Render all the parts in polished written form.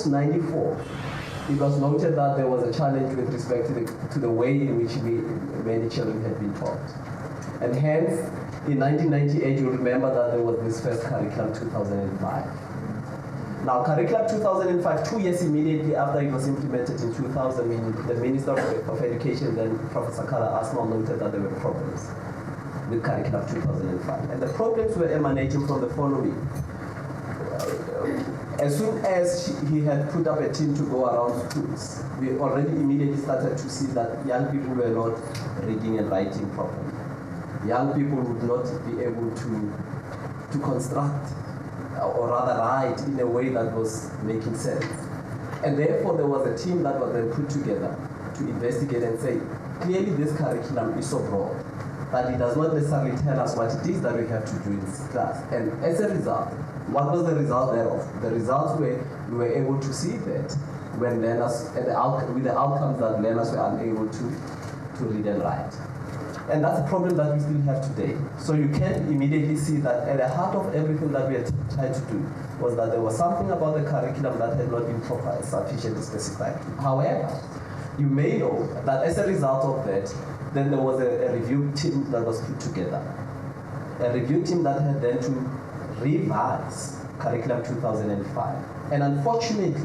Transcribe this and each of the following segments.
August 94, it was noted that there was a challenge with respect to the way in which many children had been taught. And hence, in 1998, you remember that there was this first curriculum 2005. Now, curriculum 2005, 2 years immediately after it was implemented in 2000, the Minister of Education, then Professor Kara Asmal, noted that there were problems with curriculum 2005. And the problems were emanating from the following. As soon as he had put up a team to go around schools, we already immediately started to see that young people were not reading and writing properly. Young people would not be able to construct or rather write in a way that was making sense. And therefore there was a team that was then put together to investigate and say, clearly this curriculum is so broad that it does not necessarily tell us what it is that we have to do in this class. And as a result, what was the result thereof? The results were we were able to see that when learners, with the outcomes that learners were unable to read and write. And that's a problem that we still have today. So you can immediately see that at the heart of everything that we had tried to do was that there was something about the curriculum that had not been properly sufficiently specified. However, you may know that as a result of that, then there was a review team that was put together. A review team that had then to revise curriculum 2005. And unfortunately,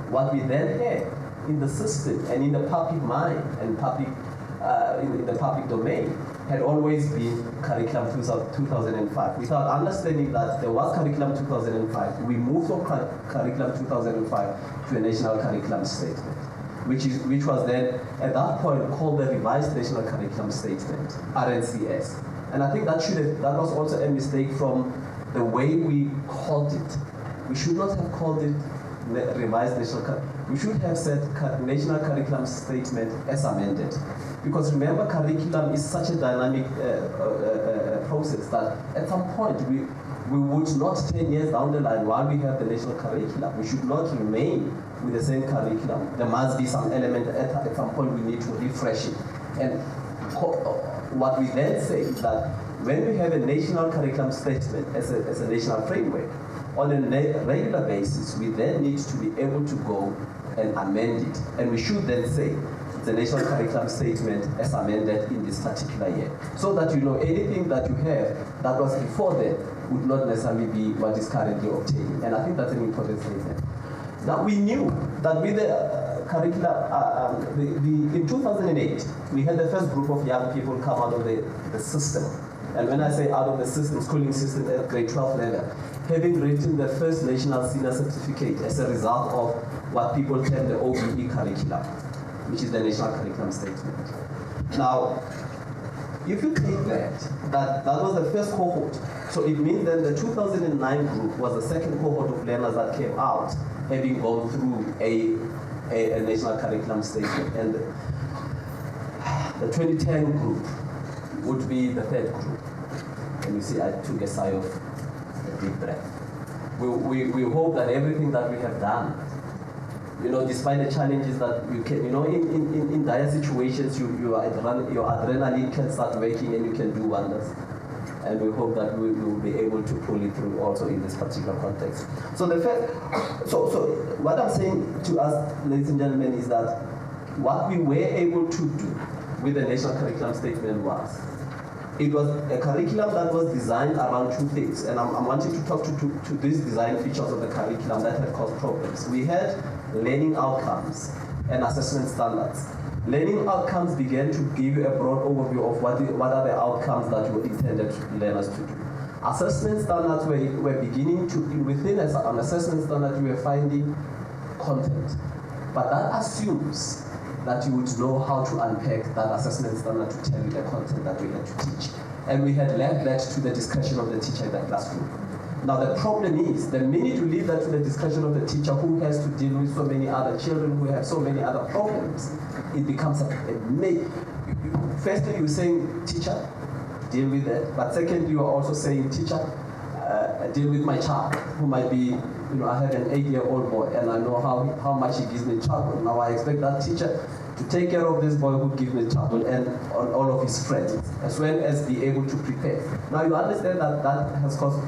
what we then had in the system and in the public mind and in the public domain had always been curriculum 2005. Without understanding that there was curriculum 2005, we moved from curriculum 2005 to a national curriculum statement, which was then at that point called the Revised National Curriculum Statement, RNCS. And I think that was also a mistake from the way we called it. We should not have called it Revised National Curriculum. We should have said National Curriculum Statement as amended. Because remember, curriculum is such a dynamic process that at some point we would not 10 years down the line while we have the national curriculum. We should not remain with the same curriculum. There must be some element at some point we need to refresh it. And what we then say is that when we have a national curriculum statement as a national framework, on a regular basis, we then need to be able to go and amend it. And we should then say, the national curriculum statement as amended in this particular year. So that you know anything that you have that was before that would not necessarily be what is currently obtained. And I think that's an important statement. Now we knew that with the curriculum, in 2008, we had the first group of young people come out of the system. And when I say out of the system, schooling system at grade 12 level, having written the first national senior certificate as a result of what people term the OBE curriculum, which is the National Curriculum Statement. Now, if you take that was the first cohort, so it means that the 2009 group was the second cohort of learners that came out, having gone through a National Curriculum Statement, and the 2010 group would be the third group. And you see, I took a sigh of a deep breath. We hope that everything that we have done, despite the challenges that you can, in dire situations, your adrenaline can start working and you can do wonders. And we hope that we will be able to pull it through also in this particular context. So so what I'm saying to us, ladies and gentlemen, is that what we were able to do with the National Curriculum Statement was, it was a curriculum that was designed around two things, and I'm wanting to talk to these design features of the curriculum that had caused problems. We had learning outcomes and assessment standards. Learning outcomes began to give you a broad overview of what are the outcomes that you intended learners to do. Assessment standards were beginning to, within an assessment standard, you were finding content. But that assumes that you would know how to unpack that assessment standard to tell you the content that we had to teach. And we had left that to the discretion of the teacher in the classroom. Now the problem is, the minute you leave that to the discretion of the teacher who has to deal with so many other children who have so many other problems, it becomes firstly you're saying, teacher, deal with that. But secondly, you are also saying, teacher, deal with my child, who might be, I have an 8-year-old boy and I know how much he gives me trouble. Now I expect that teacher to take care of this boy who gives me trouble and all of his friends, as well as be able to prepare. Now you understand that that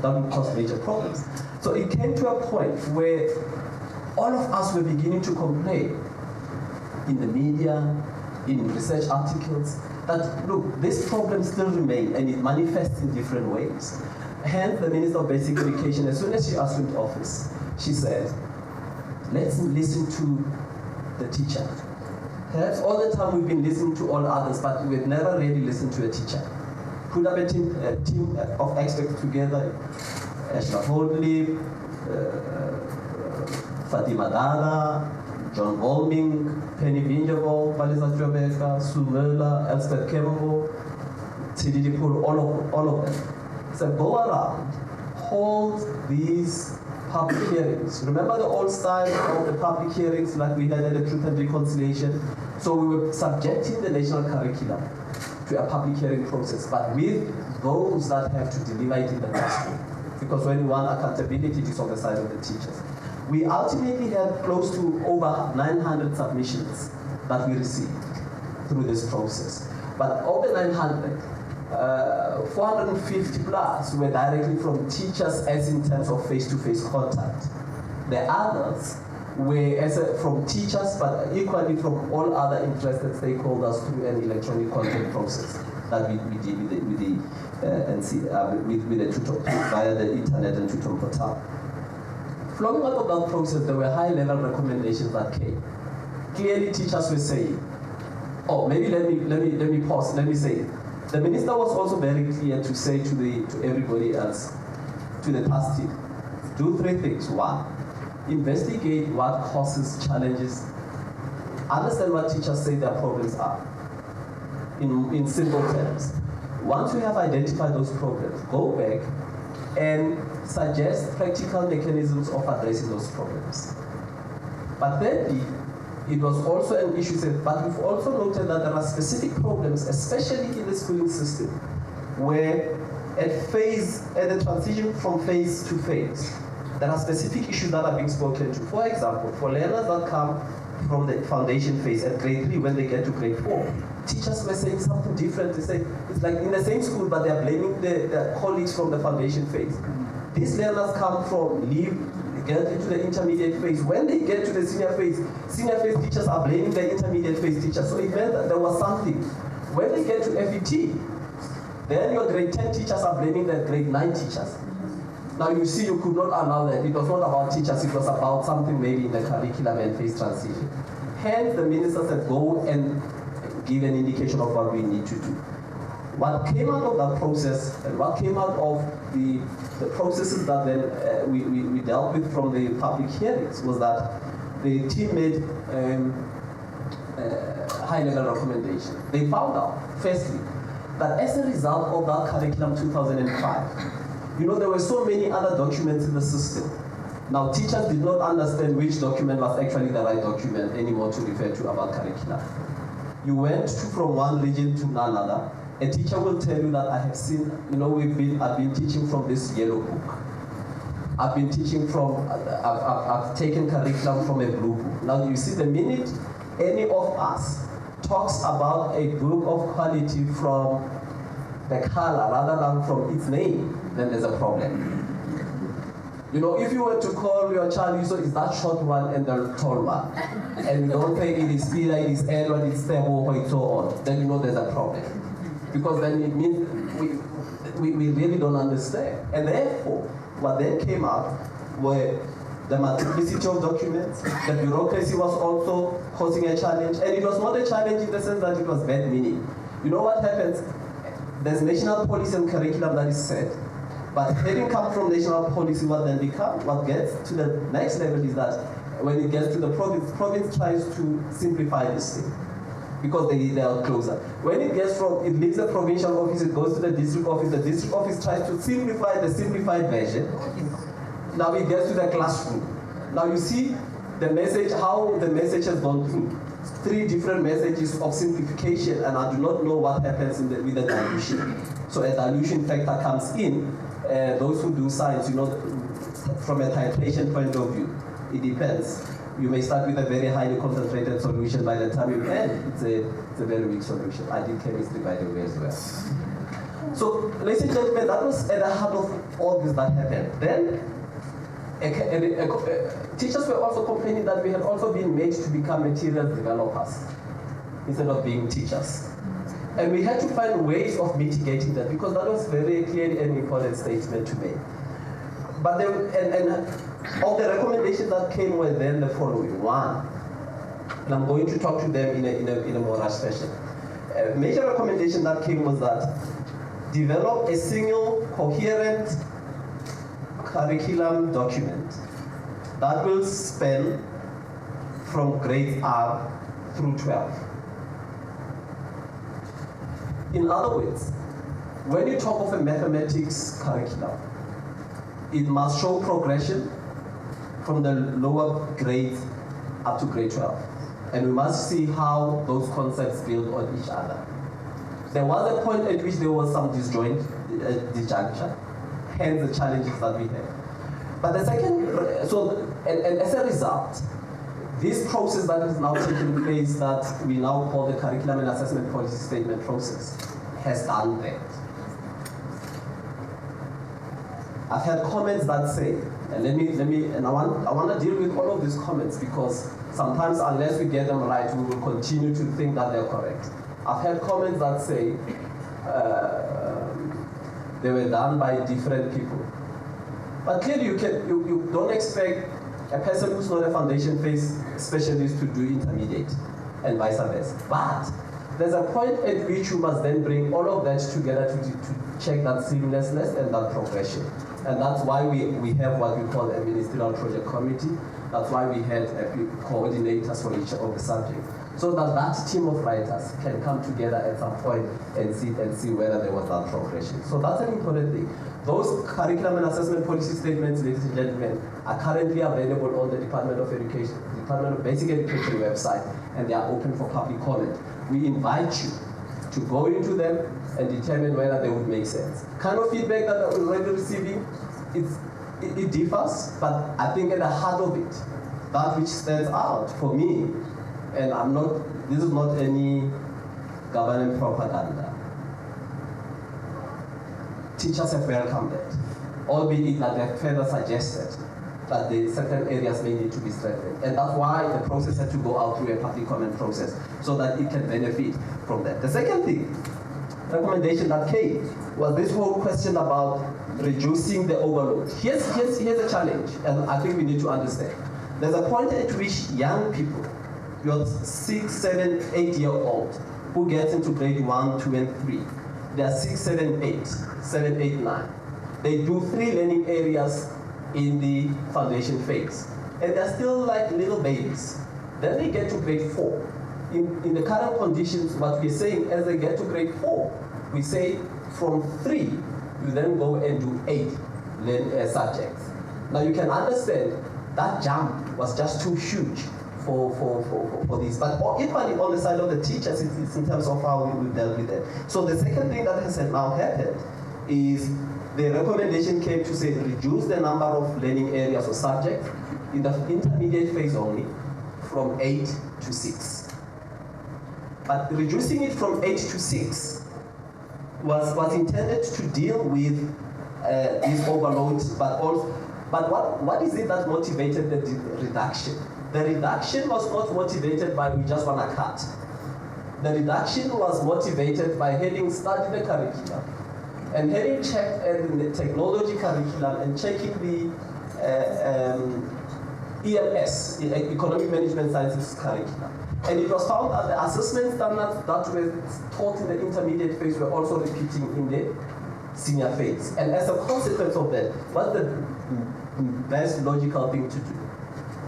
will cause major problems. So it came to a point where all of us were beginning to complain in the media, in research articles, that look, this problem still remains and it manifests in different ways. Hence, the Minister of Basic Education, as soon as she assumed office, she said, let's listen to the teacher. Perhaps all the time we've been listening to all others, but we've never really listened to a teacher. Put up a team of experts together, Ashna Holdley, Fatima Dada, John Volming, Penny Vinjavo, Valisa Jobeka, Sue Möller, Elspeth Kembo, Tididi Pur, all of them. So go around, hold these public hearings. Remember the old style of the public hearings like we had at the Truth and Reconciliation? So we were subjecting the national curriculum to a public hearing process, but with those that have to deliver it in the classroom. Because when you want accountability, it is on the side of the teachers. We ultimately had close to over 900 submissions that we received through this process. But of the 900, 450 plus were directly from teachers as in terms of face-to-face contact. The others were from teachers, but equally from all other interested stakeholders through an electronic content process that we did with the tutor via the internet and tutor portal. Flowing out of that process, there were high-level recommendations that came. Clearly, teachers were saying, "Oh, maybe let me pause. Let me say it." The minister was also very clear to say to everybody else, to the task team, do three things. One, investigate what causes challenges. Understand what teachers say their problems are. In simple terms. Once you have identified those problems, go back and suggest practical mechanisms of addressing those problems. But thirdly, it was also an issue said, but we've also noted that there are specific problems, especially in the schooling system, where at the transition from phase to phase, there are specific issues that are being spoken to. For example, for learners that come from the foundation phase at grade 3 when they get to grade 4, teachers were saying something different. They say it's like in the same school, but they're blaming their colleagues from the foundation phase. These learners get into the intermediate phase. When they get to the senior phase teachers are blaming the intermediate phase teachers. So it meant that there was something. When they get to FET, then your grade 10 teachers are blaming the grade 9 teachers. Now you see, you could not allow that. It was not about teachers, it was about something maybe in the curriculum and phase transition. Hence, the minister said, go and give an indication of what we need to do. What came out of that process, and what came out of the processes that then we dealt with from the public hearings was that the team made high-level recommendations. They found out, firstly, that as a result of that curriculum 2005, there were so many other documents in the system. Now, teachers did not understand which document was actually the right document anymore to refer to about curriculum. You went from one region to another. A teacher will tell you that I have seen, I've been teaching from this yellow book. I've been teaching from, I've taken curriculum from a blue book. Now, you see, the minute any of us talks about a book of quality from the color rather than from its name, then there's a problem. If you were to call your child, it's that short one and the tall one, and you don't say it is Pila, it is Edward, it's Tebo, and so on, then there's a problem. Because then it means we really don't understand. And therefore, what then came out were the multiplicity of documents, the bureaucracy was also causing a challenge, and it was not a challenge in the sense that it was bad meaning. You know what happens? There's national policy and curriculum that is set, but having come from national policy, what gets to the next level is that when it gets to the province tries to simplify this thing, because they are closer. When it leaves the provincial office, it goes to the district office tries to simplify the simplified version. Now it gets to the classroom. Now you see the message, how the message has gone through. 3 different messages of simplification, and I do not know what happens with the dilution. So a dilution factor comes in. Those who do science, from a titration point of view, it depends. You may start with a very highly concentrated solution. By the time you end, it's a very weak solution. I did chemistry, by the way, as well. So, ladies and gentlemen, that was at the heart of all this that happened. Then, teachers were also complaining that we had also been made to become material developers instead of being teachers. And we had to find ways of mitigating that because that was very clearly an important statement to make. But all the recommendations that came were then the following. One, and I'm going to talk to them in a more rushed fashion. A major recommendation that came was that develop a single coherent curriculum document that will span from grade R through 12. In other words, when you talk of a mathematics curriculum, it must show progression from the lower grades up to grade 12. And we must see how those concepts build on each other. There was a point at which there was some disjuncture, hence the challenges that we had. But the second, and as a result, this process that is now taking place that we now call the Curriculum and Assessment Policy Statement process has done that. I've had comments that say, and I want to deal with all of these comments because sometimes unless we get them right, we will continue to think that they're correct. I've had comments that say they were done by different people. But clearly you don't expect a person who's not a foundation phase specialist to do intermediate and vice versa. But there's a point at which you must then bring all of that together to check that seamlessness and that progression. And that's why we have what we call a ministerial project committee. That's why we had coordinators for each of the subjects. So that team of writers can come together at some point and see whether there was that progression. So that's an important thing. Those curriculum and assessment policy statements, ladies and gentlemen, are currently available on the Department of Basic Education website, and they are open for public comment. We invite you to go into them and determine whether they would make sense. Kind of feedback that we're already receiving, it differs, but I think at the heart of it, that which stands out for me, and this is not any government propaganda. Teachers have welcomed it, albeit that they have further suggested that the certain areas may need to be strengthened. And that's why the process had to go out through a public comment process, so that it can benefit from that. The second thing, recommendation that came, was this whole question about reducing the overload. Here's a challenge, and I think we need to understand. There's a point at which young people, your 6, 7, 8-year-olds, who get into grade 1, 2, and 3, they are 6, 7, 8, 7, 8, 9. They do 3 learning areas in the foundation phase. And they're still like little babies. Then they get to grade 4. In the current conditions, what we're saying, as they get to grade 4, we say from 3, you then go and do 8 subjects. Now you can understand that jump was just too huge for this. But equally on the side of the teachers, it's in terms of how we dealt with it. So the second thing that has now happened is the recommendation came to say reduce the number of learning areas or subjects in the intermediate phase only from 8 to 6. But reducing it from 8 to 6 was intended to deal with these overloads, but what is it that motivated the reduction? The reduction was not motivated by we just want to cut. The reduction was motivated by having studied the curriculum and having checked the technology curriculum and checking the EMS, Economic Management Sciences curriculum. And it was found that the assessment standards that were taught in the intermediate phase were also repeating in the senior phase. And as a consequence of that, what's the best logical thing to do?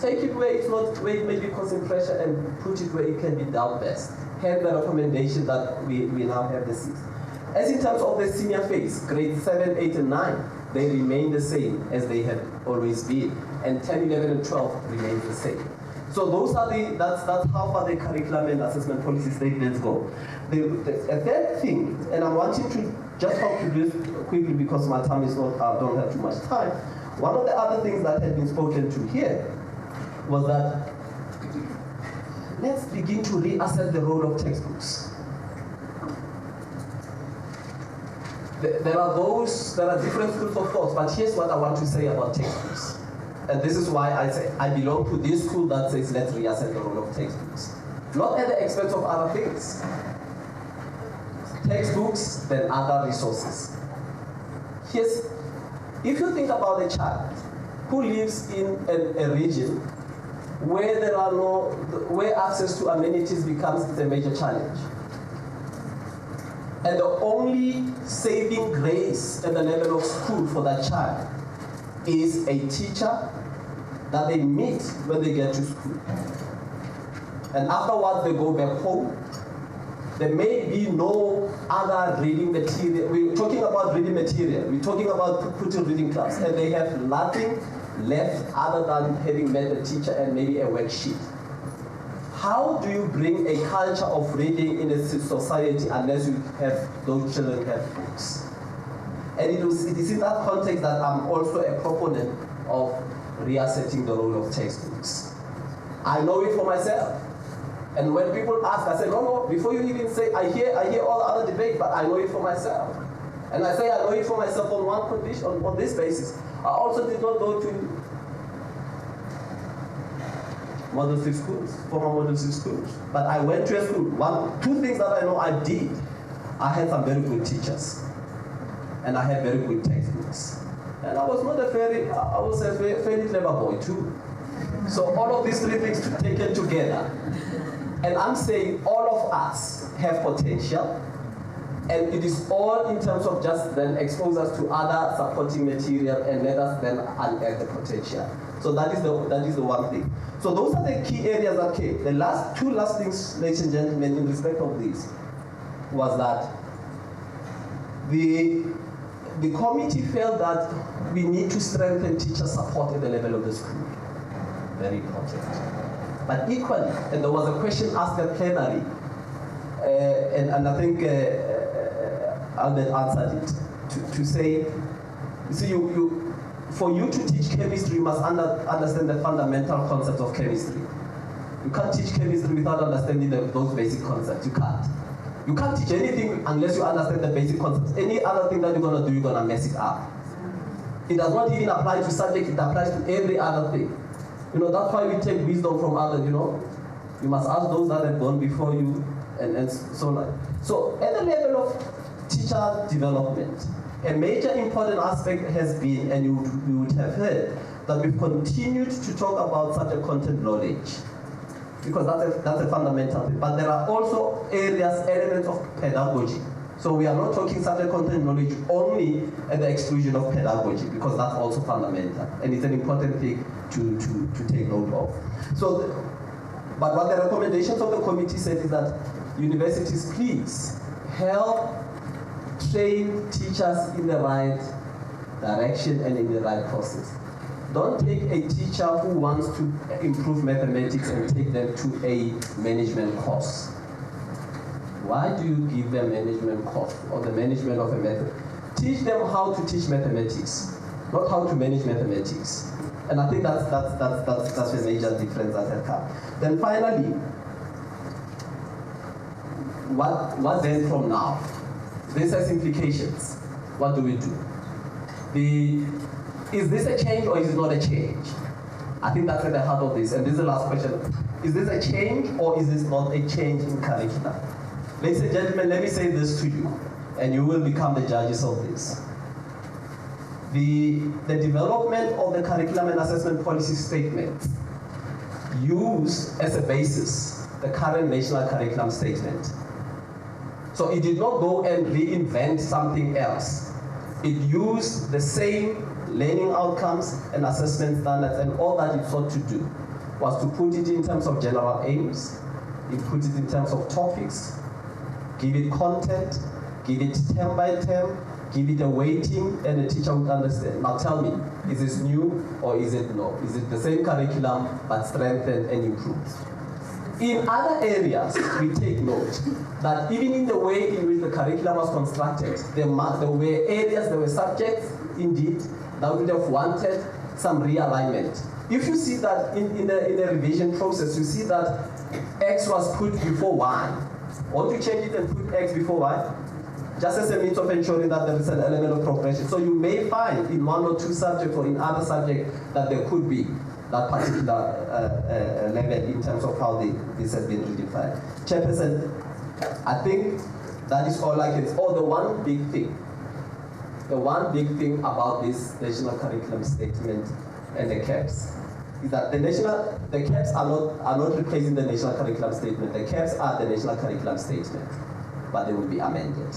Take it where it's not, where it may be causing pressure, and put it where it can be done best. Hence the recommendation that we now have the 6. As in terms of the senior phase, grades 7, 8, and 9, they remain the same as they have always been. And 10, 11, and 12 remain the same. So those are that's how far the curriculum and assessment policy statements go. The third thing, and I'm wanting to just talk to this quickly because my time is not, I don't have too much time. One of the other things that had been spoken to here was that let's begin to reassess the role of textbooks. There are different schools of thought, but here's what I want to say about textbooks. And this is why I say I belong to this school that says let's reassess the role of textbooks. Not at the expense of other things. Textbooks, then other resources. Yes, if you think about a child who lives in a region where where access to amenities becomes a major challenge, and the only saving grace at the level of school for that child is a teacher that they meet when they get to school. And afterwards they go back home. There may be no other reading material. We're talking about reading material. We're talking about putting reading clubs. And they have nothing left other than having met a teacher and maybe a worksheet. How do you bring a culture of reading in a society unless you have those children have books? And it is in that context that I'm also a proponent of reasserting the role of textbooks. I know it for myself. And when people ask, I say, no, before you even say, I hear all the other debate, but I know it for myself. And I say I know it for myself on one condition, on this basis. I also did not go to Model 6 schools, former Model 6 schools. But I went to a school. Two things that I know I did. I had some very good teachers. And I had very good textbooks. And I was not a fairly clever boy too. So all of these three things taken together. And I'm saying all of us have potential. And it is all in terms of just then expose us to other supporting material and let us then unearth the potential. So that is the one thing. So those are the key areas that came. The two last things, ladies and gentlemen, in respect of this, was that the committee felt that we need to strengthen teacher support at the level of the school. Very important. But equally, and there was a question asked at plenary, and I think Albert answered it, to say, for you to teach chemistry, you must understand the fundamental concepts of chemistry. You can't teach chemistry without understanding those basic concepts. You can't. You can't teach anything unless you understand the basic concepts. Any other thing that you're going to do, you're going to mess it up. It does not even apply to subject, it applies to every other thing. That's why we take wisdom from others, You must ask those that have gone before you, and so on. So at the level of teacher development, a major important aspect has been, and you would have heard, that we've continued to talk about subject content knowledge. Because that's a fundamental thing. But there are also elements of pedagogy. So we are not talking subject content knowledge only at the exclusion of pedagogy, because that's also fundamental. And it's an important thing to take note of. But what the recommendations of the committee said is that universities, please help train teachers in the right direction and in the right process. Don't take a teacher who wants to improve mathematics and take them to a management course. Why do you give them management course or the management of a method? Teach them how to teach mathematics, not how to manage mathematics. And I think that's a major difference that has come. Then finally, what then from now? This has implications. What do we do? Is this a change or is it not a change? I think that's at the heart of this. And this is the last question. Is this a change or is this not a change in curriculum? Ladies and gentlemen, let me say this to you, and you will become the judges of this. The development of the curriculum and assessment policy statement used as a basis the current national curriculum statement. So it did not go and reinvent something else. It used the same learning outcomes and assessment standards, and all that it sought to do was to put it in terms of general aims, it put it in terms of topics, give it content, give it term by term, give it a weighting, and the teacher would understand. Now tell me, is this new or is it no? Is it the same curriculum but strengthened and improved? In other areas, we take note that even in the way in which the curriculum was constructed, there were areas, there were subjects, indeed, that would have wanted some realignment. If you see that in the revision process, you see that X was put before Y. Won't you change it and put X before Y? just as a means of ensuring that there is an element of progression. So you may find in one or two subjects or in other subjects that there could be that particular level in terms of how this has been redefined. Chairperson, I think that is all I can say. Oh, the one big thing about this national curriculum statement and the CAPS is that the CAPS are not replacing the national curriculum statement. The CAPS are the national curriculum statement, but they will be amended.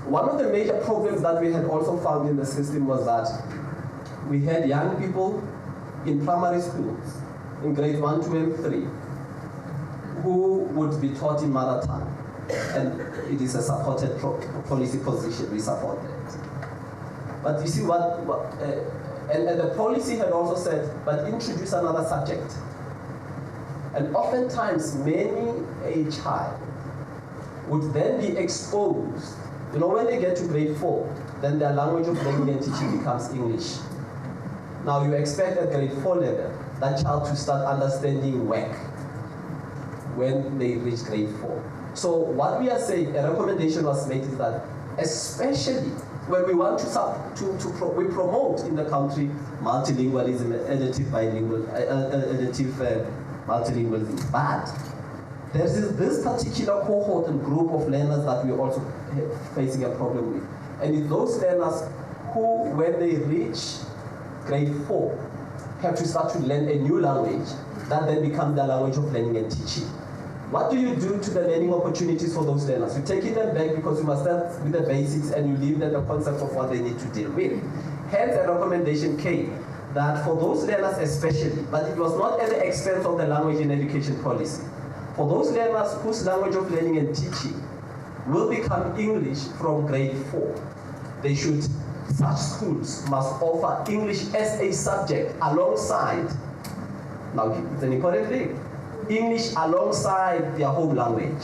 One of the major problems that we had also found in the system was that we had young people in primary schools, in grades 1, 2, and 3, who would be taught in mother tongue. And it is a supported policy position, we support that. But you see and the policy had also said, but introduce another subject. And oftentimes, a child would then be exposed. You know, when they get to grade 4, then their language of learning and teaching becomes English. Now you expect at grade 4 level, that child to start understanding work when they reach grade 4. So what we are saying, a recommendation was made is that, especially when we want we promote in the country multilingualism, additive multilingualism, but there is this particular cohort and group of learners that we're also facing a problem with. And it's those learners who, when they reach grade 4, have to start to learn a new language that then becomes the language of learning and teaching. What do you do to the learning opportunities for those learners? You take them back because you must start with the basics and you leave them the concept of what they need to deal with. Hence, a recommendation came that for those learners especially, but it was not at the expense of the language and education policy. For those learners whose language of learning and teaching will become English from grade 4, such schools must offer English as a subject alongside, now it's an important thing, English alongside their home language,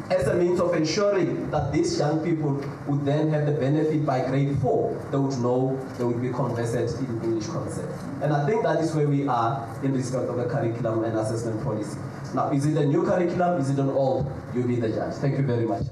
as a means of ensuring that these young people would then have the benefit by grade 4. They would know, they would be conversant in English concept. And I think that is where we are in respect of the curriculum and assessment policy. Now, is it a new curriculum? Is it an old? You be the judge. Thank you very much.